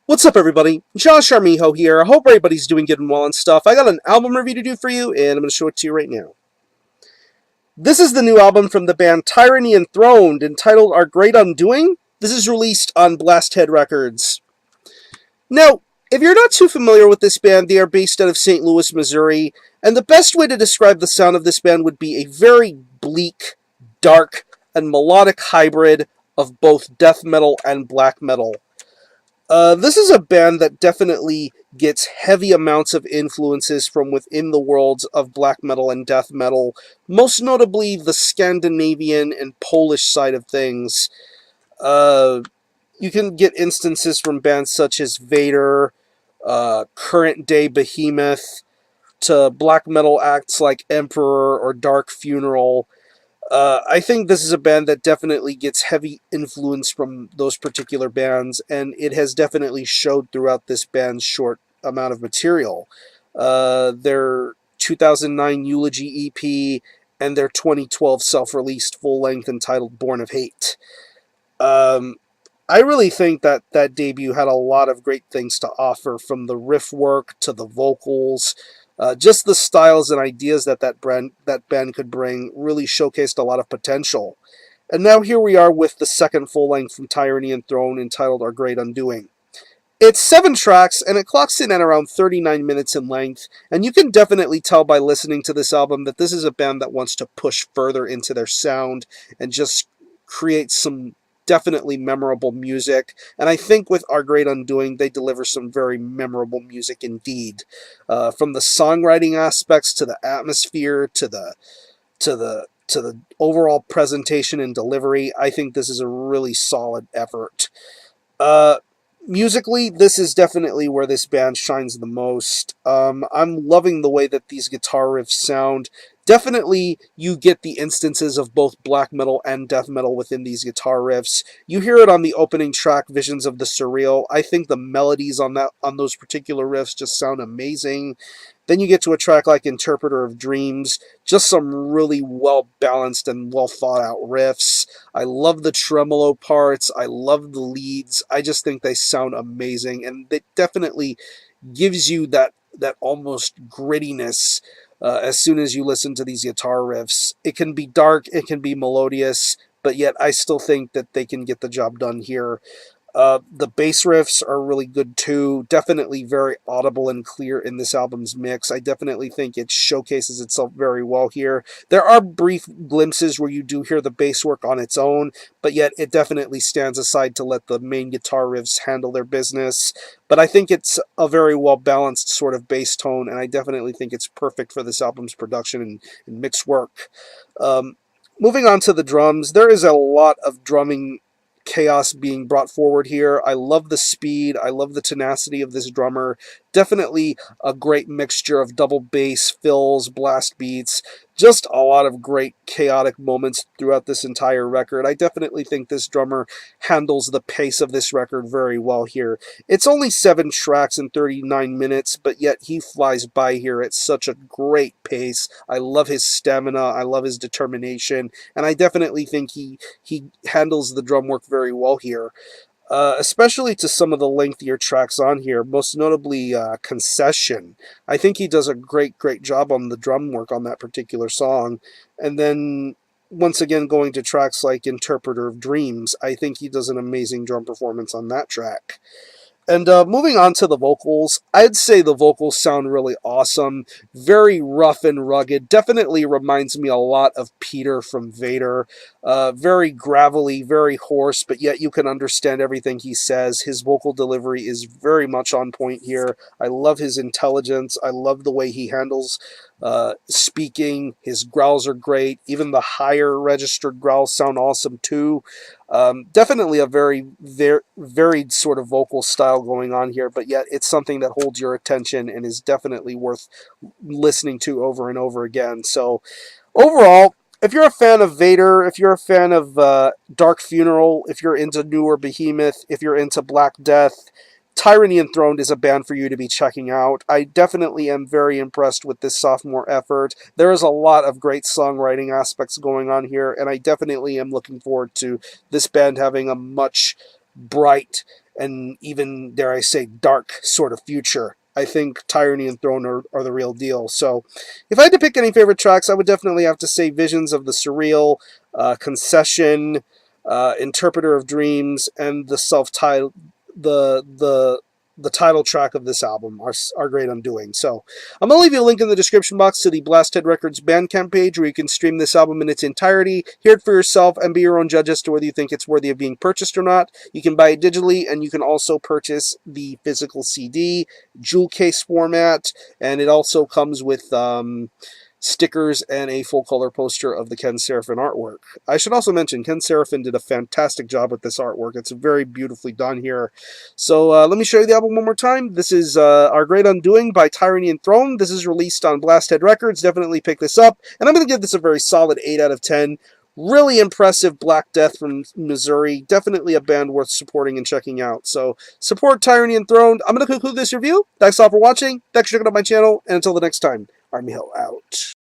What's up, everybody? Josh Armijo here. I hope everybody's doing good and well and stuff. I got an album review to do for you, and I'm going to show it to you right now. This is the new album from the band Tyranny Enthroned, entitled Our Great Undoing. This is released on Blasthead Records. Now, if you're not too familiar with this band, they are based out of St. Louis, Missouri, and the best way to describe the sound of this band would be a very bleak, dark, and melodic hybrid of both death metal and black metal. This is a band that definitely gets heavy amounts of influences from within the worlds of black metal and death metal, most notably the Scandinavian and Polish side of things. You can get instances from bands such as Vader, current day Behemoth, to black metal acts like Emperor or Dark Funeral. I think this is a band that definitely gets heavy influence from those particular bands, and it has definitely showed throughout this band's short amount of material. Their 2009 Eulogy EP and their 2012 self-released full-length entitled Born of Hate. I really think that that debut had a lot of great things to offer, from the riff work to the vocals. Just the styles and ideas that band could bring really showcased a lot of potential. And now here we are with the second full-length from Tyranny Enthroned, entitled Our Great Undoing. It's 7 tracks, and it clocks in at around 39 minutes in length, and you can definitely tell by listening to this album that this is a band that wants to push further into their sound and just create some definitely memorable music, and I think with Our Great Undoing, they deliver some very memorable music indeed. From the songwriting aspects to the atmosphere to the overall presentation and delivery, I think this is a really solid effort. Uh, Musically, this is definitely where this band shines the most. I'm loving the way that these guitar riffs sound. Definitely, you get the instances of both black metal and death metal within these guitar riffs. You hear it on the opening track, Visions of the Surreal. I think the melodies on those particular riffs just sound amazing. Then you get to a track like Interpreter of Dreams, just some really well balanced and well thought out riffs. I love the tremolo parts. I love the leads. I just think they sound amazing, and it definitely gives you that almost grittiness as soon as you listen to these guitar riffs. It can be dark, it can be melodious, but yet I still think that they can get the job done here. The bass riffs are really good too. Definitely very audible and clear in this album's mix. I definitely think it showcases itself very well here. There are brief glimpses where you do hear the bass work on its own, but yet it definitely stands aside to let the main guitar riffs handle their business. But I think it's a very well balanced sort of bass tone, and I definitely think it's perfect for this album's production and mix work. Moving on to the drums, there is a lot of drumming chaos being brought forward here. I love the speed. I love the tenacity of this drummer. Definitely a great mixture of double bass, fills, blast beats. Just a lot of great chaotic moments throughout this entire record. I definitely think this drummer handles the pace of this record very well here. It's only 7 tracks in 39 minutes, but yet he flies by here at such a great pace. I love his stamina. I love his determination, and I definitely think he handles the drum work very well here. Especially to some of the lengthier tracks on here, most notably Concession. I think he does a great job on the drum work on that particular song. And then, once again, going to tracks like Interpreter of Dreams, I think he does an amazing drum performance on that track. And moving on to the vocals, I'd say the vocals sound really awesome, very rough and rugged, definitely reminds me a lot of Peter from Vader, very gravelly, very hoarse, but yet you can understand everything he says. His vocal delivery is very much on point here. I love his intelligence, I love the way he handles speaking. His growls are great, even the higher registered growls sound awesome too. Definitely a very varied sort of vocal style going on here, but yet it's something that holds your attention and is definitely worth listening to over and over again. So overall, if you're a fan of Vader, if you're a fan of Dark Funeral, if you're into newer Behemoth, if you're into Black Death, Tyranny Enthroned is a band for you to be checking out. I definitely am very impressed with this sophomore effort. There is a lot of great songwriting aspects going on here, and I definitely am looking forward to this band having a much bright and even, dare I say, dark sort of future. I think Tyranny Enthroned are the real deal. So, if I had to pick any favorite tracks, I would definitely have to say Visions of the Surreal, Concession, Interpreter of Dreams, and the self-titled, the title track of this album, Our Great Undoing. So, I'm going to leave you a link in the description box to the Blasthead Records Bandcamp page where you can stream this album in its entirety, hear it for yourself, and be your own judge as to whether you think it's worthy of being purchased or not. You can buy it digitally, and you can also purchase the physical CD, jewel case format, and it also comes with stickers and a full color poster of the Ken Seraphin artwork. I should also mention Ken Seraphin did a fantastic job with this artwork. It's very beautifully done here. So let me show you the album one more time. This is Our Great Undoing by Tyranny Enthroned. This is released on Blasthead Records. Definitely pick this up. And I'm going to give this a very solid 8 out of 10. Really impressive Black Death from Missouri. Definitely a band worth supporting and checking out. So support Tyranny Enthroned. I'm going to conclude this review. Thanks all for watching. Thanks for checking out my channel. And until the next time, I'm Miho out.